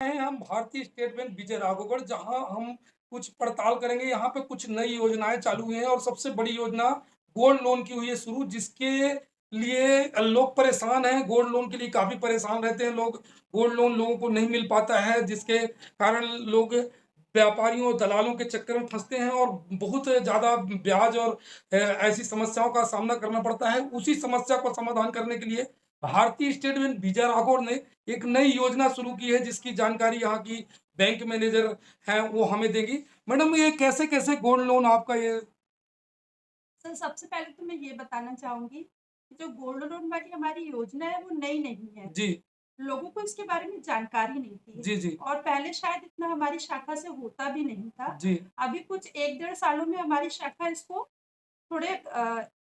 हैं हम भारतीय स्टेट बैंक विजय राघवगढ़, जहां हम कुछ पड़ताल करेंगे। यहाँ पे कुछ नई योजनाएं चालू हुई हैं और सबसे बड़ी योजना गोल्ड लोन की हुई है शुरू, जिसके लिए लोग परेशान हैं। गोल्ड लोन के लिए काफी परेशान रहते हैं लोग। गोल्ड लोन लोगों को नहीं मिल पाता है, जिसके कारण लोग व्यापारियों और दलालों के चक्कर में फंसते हैं और बहुत ज्यादा ब्याज और ऐसी समस्याओं का सामना करना पड़ता है। उसी समस्या को समाधान करने के लिए भारतीय स्टेट बैंक विजय राघवगढ़ ने एक नई योजना शुरू की है, जिसकी जानकारी यहाँ की बैंक मैनेजर हैं वो हमें देंगी। मैडम, ये कैसे कैसे गोल्ड लोन आपका ये। सर, सबसे पहले तो मैं ये बताना चाहूँगी कि जो गोल्ड लोन वाली हमारी योजना है, वो नई नहीं है। जी। लोगों को इसके बारे में जानकारी नहीं थी जी। जी। और पहले शायद इतना हमारी शाखा से होता भी नहीं था। जी। अभी कुछ 1 डेढ़ सालों में हमारी शाखा इसको थोड़े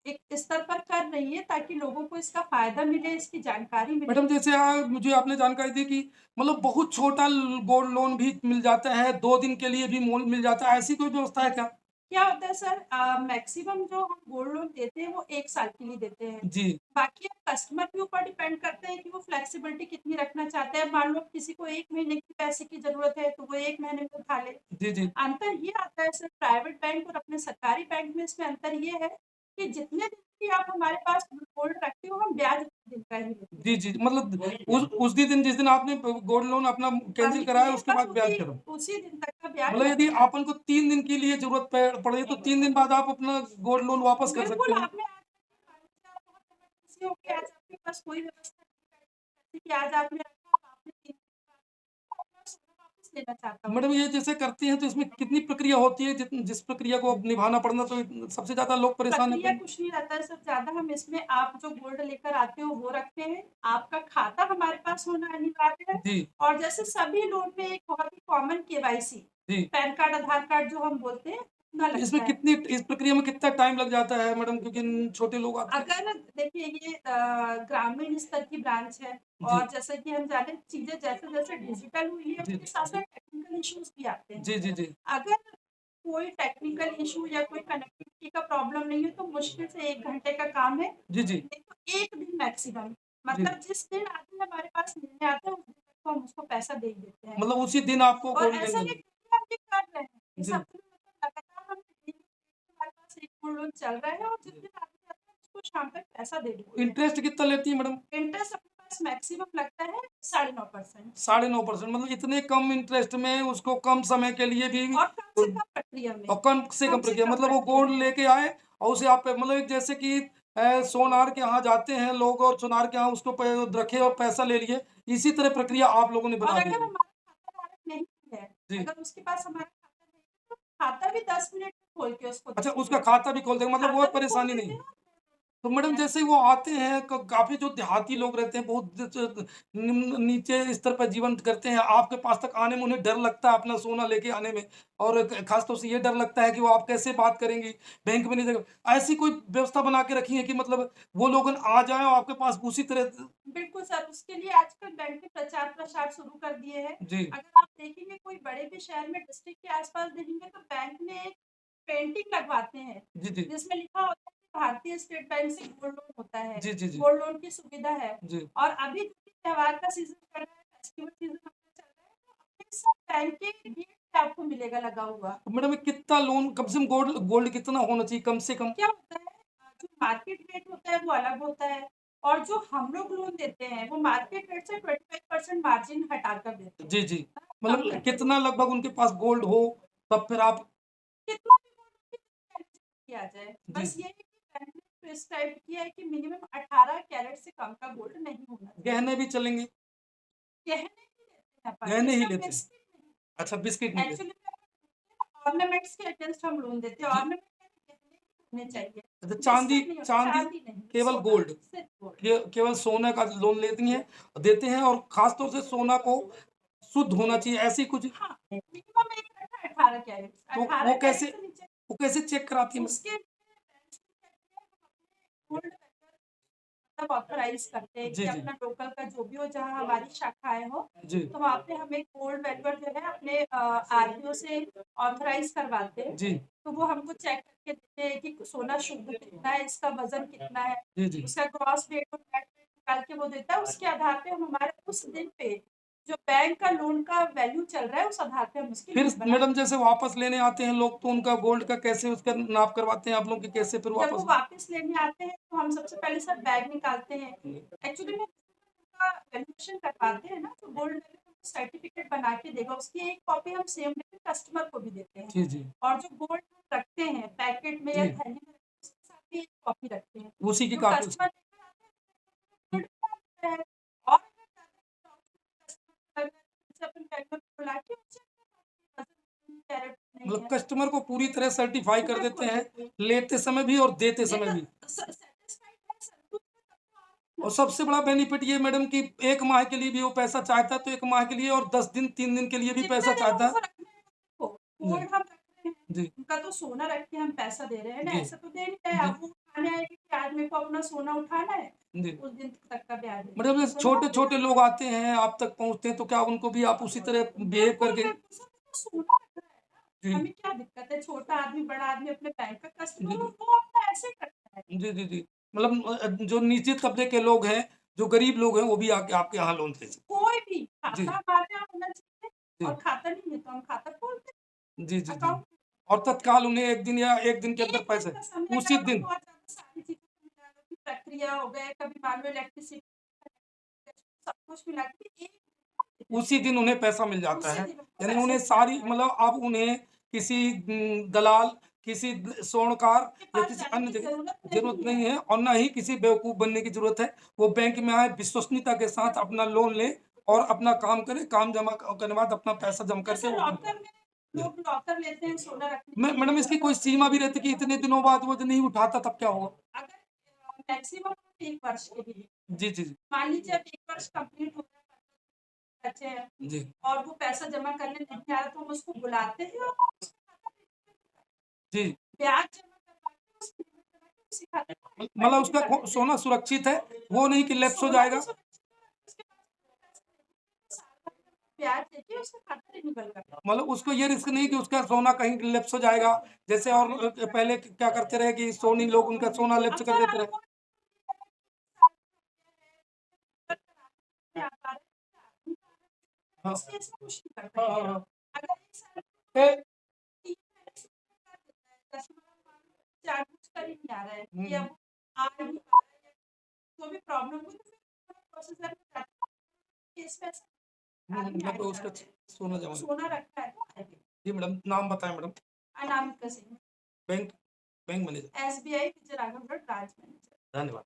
एक स्तर पर कर रही है ताकि लोगों को इसका फ़ायदा मिले, इसकी जानकारी मिले। मैडम, जैसे मुझे आपने जानकारी दी कि मतलब बहुत छोटा गोल्ड लोन भी मिल जाता है, 2 दिन के लिए भी मिल जाता है, ऐसी कोई व्यवस्था है क्या? क्या होता है सर, मैक्सिमम जो हम गोल्ड लोन देते हैं वो 1 साल के लिए देते हैं। जी। बाकी अब कस्टमर के ऊपर डिपेंड करते हैं कि वो फ्लेक्सिबिलिटी कितनी रखना चाहते हैं। मान लो किसी को 1 महीने की पैसे की ज़रूरत है तो वो 1 महीने में उठा ले। जी। जी। अंतर ये आता है सर, प्राइवेट बैंक और अपने सरकारी बैंक में इसमें अंतर ये है कि जितने दिन की आप हमारे पास गोल्ड रखते हो हम ब्याज उतने दिन का ही लेते हैं। जी। जी, मतलब उस दिन जिस दिन आपने गोल्ड लोन अपना कैंसिल बंद कराया किए उसके बस बाद ब्याज उसी खत्म। उसी दिन तक का ब्याज मतलब यदि लगता है। अपन को 3 दिन के लिए जरूरत पड़े तो 3 दिन बाद आप अपना गोल्ड लोन वापस कर बिल्कुल, सकते हैं। आपने आज बहुत इमरजेंसी हो गई, आज आपके पास कोई व्यवस्था नहीं है, जैसे कि आज आपने रखा, अब आपने 3 दिन बाद अपना सोना वापस लेना चाहता हूँ। मैडम, ये जैसे करती हैं तो इसमें कितनी प्रक्रिया होती है, जिस प्रक्रिया को अब निभाना पड़ना, तो सबसे ज्यादा लोग परेशान होते प्रक्रिया हैं। कुछ नहीं रहता है सर, ज़्यादा हम इसमें आप जो गोल्ड लेकर आते हो वो रखते हैं, आपका खाता हमारे पास होना अनिवार्य है जी। और जैसे सभी लोन में एक बहुत ही कॉमन केवाईसी, जी। पैन कार्ड, आधार कार्ड जो हम बोलते हैं, उतना तो लगता इसमें है। कितनी इस प्रक्रिया में कितना टाइम लग जाता है मैडम, क्योंकि छोटे लोग आते हैं। अगर देखिए ये ग्रामीण स्तर की ब्रांच है जी। और जैसे कि हम जाने चीज़ें जैसे-जैसे डिजिटल हुई है जी। उसके साथ-साथ टेक्निकल इश्यूज़ भी आते हैं। जी। जी। जी। अगर कोई टेक्निकल इश्यू या कोई कनेक्टिविटी का प्रॉब्लम नहीं है तो मुश्किल से 1 घंटे का काम है, जी। जी। नहीं तो 1 दिन मैक्सिमम। जी। मतलब जिस दिन आदमी हमारे पास मिलने आता है उस दिन तक तो हम उसको पैसा दे ही देते हैं। मतलब उसी दिन आपको और गोल्ड ऐसा लेना नहीं है। कि हम ये कर रहे हैं, इस जी। हफ्ते में मतलब लगातार हम डेली हमारे पास एक गोल्ड लोन चल रहा है और जिस दिन आदमी आता है उसको शाम तक पैसा दे देते हैं। इंटरेस्ट कितना लेती है मैडम? इंटरेस्ट अपने पास मैक्सिमम लगता है 9.5%। 9.5%, मतलब इतने कम इंटरेस्ट में उसको कम समय के लिए भी। और कम से कम प्रक्रिया में, और कम से कम कम से प्रक्रिया, कम मतलब वो प्रक्रिया गोल्ड में। लेके आए और उसे आप मतलब एक जैसे कि सोनार के यहाँ जाते हैं लोग और सोनार के यहाँ उसको रखे और पैसा ले लिए, इसी तरह प्रक्रिया आप लोगों ने और बना दी अगर है। हमारा खाता धारक नहीं है, जी। अगर उसके पास हमारा खाता नहीं है, तो खाता भी 10 मिनट में खोल के उसको अच्छा, देते उसका हैं। खाता भी खोल देंगे, मतलब वो खाता भी खोल परेशानी देते नहीं। हैं और तो मैडम, पैसा जैसे वो आते हैं काफी जो देहाती लोग रहते हैं, बहुत नीचे स्तर पर जीवन करते हैं, आपके पास तक आने में उन्हें डर लगता है अपना सोना लेके आने में। और खास तौर से ये डर लगता है कि वो आप कैसे बात करेंगी, बैंक में नहीं देगा। ऐसी कोई व्यवस्था बना के रखी है कि मतलब वो लोग आ जाएं और आपके पास उसी तरह। बिल्कुल सर, उसके लिए आजकल बैंक ने प्रचार-प्रसार शुरू कर दिए हैं। जी। अगर आप देखेंगे कोई बड़े भी शहर में डिस्ट्रिक्ट के आस-पास देखेंगे तो बैंक ने एक पेंटिंग लगवाते हैं, जी। जी। जिसमें लिखा होता है कि भारतीय स्टेट बैंक से गोल्ड लोन होता है, जी। जी। जी। गोल्ड लोन की सुविधा है। जी। और अभी क्योंकि त्योहार का सीज़न चल रहा है, फेस्टिवल सीज़न अपना चल रहा है, तो अपने सब बैंक के गेट पे आपको मिलेगा लगा हुआ। तो मैडम, ये कितना लोन कम से कम गोल्ड गोल्ड कितना होना चाहिए कम से कम? क्या होता है, जो मार्केट रेट होता है वो अलग होता है और जो हम लोग लोन देते हैं वो मार्केट रेट से 25% मार्जिन हटाकर देते हैं, जी। जी। हाँ, कम मतलब करके देते कितना हैं। लगभग उनके पास गोल्ड हो तब फिर आप। कितना भी लोन उनके कैरेट से किया जाए, जी। बस ये है कि बैंक ने तो इस टाइप किया है कि मिनिमम 18 कैरेट से कम का गोल्ड नहीं होना चाहिए। गहने भी चलेंगे? गहने ही देते हैं अपन, गहने ही इसमें लेते हैं। बिस्किट नहीं। अच्छा, बिस्किट नहीं लेते। एक्चुअली में ऑर्नामेंट्स के अगेंस्ट हम लोन देते हैं, जी। ऑर्नामेंट गहने ही होने चाहिए। अच्छा, चांदी बिस्किट नहीं होना, चांदी चांदी नहीं, केवल सोना, गोल्ड, सिर्फ गोल्ड। केवल सोना का लोन लेती हैं, देते हैं, और खास तौर से सोना को शुद्ध होना चाहिए, ऐसी कुछ। हाँ, मिनिमम एक रखा है 18 कैरेट, तो 18 कैरेट से नीचे वो कैसे चेक कराती हैं? उसके गोल्ड मतलब ऑथराइज़ करते हैं कि जी। जी। अपना लोकल का जो भी हो जहाँ हमारी शाखाएँ हो, जी। तो वहाँ पे हमें गोल्ड वैल्यूअर जो है अपने आरटीओ से ऑथराइज़ करवाते हैं। जी। तो वो हमको चेक करके देते हैं कि सोना शुद्ध कितना है, इसका वज़न कितना है, जी। जी। उसका ग्रॉस वेट और नेट वेट निकाल के वो देता है, उसके आधार पे हम हमारे उस दिन पे जो बैंक का लोन का वैल्यू चल रहा है उस आधार पे हम उसकी फिर लिमिट बना मैडम जैसे वापस लेने आते हैं लोग तो उनका गोल्ड का कैसे उसका नाप करवाते हैं आप लोग कि कैसे फिर जब वो वापस? वापस लेने आते हैं तो हम सबसे पहले सर बैग निकालते हैं। एक्चुअली में उनका वैल्यूएशन करवाते हैं ना, तो गोल्ड वैल्यू सर्टिफिकेट बना के देगा, उसकी एक कॉपी हम सेम डे कस्टमर को भी देते हैं। जी, जी। और जो गोल्ड हम रखते हैं पैकेट में या जी। थैली में, उसके साथ भी एक कॉपी रखते हैं। उसी की जो कॉपी कस्टमर लेकर आते हैं गोल्ड का है, और अगर ज़्यादा कस्टमर लग रहा है तो उनसे अपन बैंक में बुला के उनसे कैरेट नहीं मतलब है कस्टमर को पूरी तरह सर्टिफ़ाई कर देते हैं, लेते समय भी और देते समय भी। सेटिस्फाइड है सर, तो तब तो आप और सबसे बड़ा बेनिफिट ये मैडम कि 1 माह के लिए भी वो पैसा चाहता है तो 1 माह के लिए और 10 दिन 3 दिन के लिए भी जितना पैसा दिन चाहता है। उनको रखना है वो देखो, जी, गोल्ड हम रख रहे हैं, जी, उनका तो सोना रख के हम पैसा दे रहे हैं ना, जी, ऐसा तो दे नहीं रहे। जी, अब वो उठाने आएँगे कि आज मेरे को अपना सोना उठाना है, जी। उस दिन तक का ब्याज दे मतलब देंगे। जैसे सोना उठ छोटे-छोटे जाएगा। लोग आते हैं, आप तक पहुँचते हैं तो क्या उनको भी आप उसी तरह बिहेव बिल्कुल, करके? बिल्कुल सर, देखो सोना रख रहा है ना, जी, हमें क्या दिक्कत है? छोटा आदमी, बड़ा आदमी अपने बैंक का जी, कस्टमर हो, जी। वो अपना ऐसे करता है। जी, जी, जी। मतलब जो निश्चित तबके के लोग हैं, जो गरीब लोग हैं, वो भी आके आपके यहाँ लोन ले सकते कोई भी हैं। जी, खाता हमारे यहाँ होना चाहिए, जी। और खाता नहीं है तो हम खाता खोलते जी, जी, हैं, जी। अकाउंट। और तत्काल उन्हें 1 दिन या 1 दिन के अंदर 1 दिन पैसे का समय, अगर उसी अपन दिन बहुत ज़्यादा सारी चीज़ों को मिला लो कि प्रक्रिया हो गए, कभी मान लो इलेक्ट्रिसिटी, सब कुछ मिला के 1 दिन उसी दिन उन्हें पैसा मिल जाता उसी है। दिन उनको यानी पैसा उन्हें मिल सारी जाता है। मतलब अब उन्हें किसी दलाल, किसी स्वर्णकार के या पास किसी जाने अन्य की जगह ज़रूरत ज़रूरत नहीं है। नहीं है और ना ही किसी बेवकूफ़ बनने की ज़रूरत है। वो बैंक में आए, विश्वसनीयता के साथ अपना लोन ले और अपना काम करे, काम जमा करने के बाद अपना पैसा जमा करके जैसे वो अपना लॉकर में लोग लॉकर लेते हैं सोना रखने मैं के मैडम लिए, इसकी कोई सीमा भी रहती है कि इतने दिनों बाद वो जो नहीं उठाता तब क्या होगा? अगर मैक्सिमम 1 वर्ष के लिए, जी, जी, जी। मान लीजिए अब 1 वर्ष कंप्लीट हो गया, बचे हैं जी, और वो पैसा जमा करने नहीं आ रहा, तो हम उसको बुलाते हैं और उसका खाता जी। ब्याज जमा करवा के उसकी लिमिट बना के उसी खाते को मतलब कंटिन्यू उसका कर देते हैं। सोना सुरक्षित है, वो नहीं कि लैप्स हो सोना भी जाएगा। सुरक्षित है, उसके पास साल भर का ब्याज देके उसका खाता रिन्यूअल करना। मतलब उसको ये रिस्क नहीं कि उसका सोना कहीं लैप्स हो जाएगा। जैसे और पहले क्या करते रहे कि सोनी लोग उनका सोना अब लैप्स कर सर देते रहे। आपको हाँ, इस केस में कुछ नहीं कर हाँ, हाँ, पाएँगे। हाँ। अगर 1 साल ए 3 महीने से ऊपर कर देता है, कस्टमर मान लो जानबूझकर ही नहीं आ रहा है हुँ, कि हुँ। अब आ नहीं पा रहा है या जो भी प्रॉब्लम हुई, तो फिर प्रोसेसर में जाता है, केस पे ऐसा आदमी आ मतलब ही उसका जाते हैं। सोना जमा सोना रखा है तो आएँगे। जी मैडम, नाम बताएँ madam? Anamika Singh, bank bank manager. SBI Vijay Raghav road branch manager. धन्यवाद।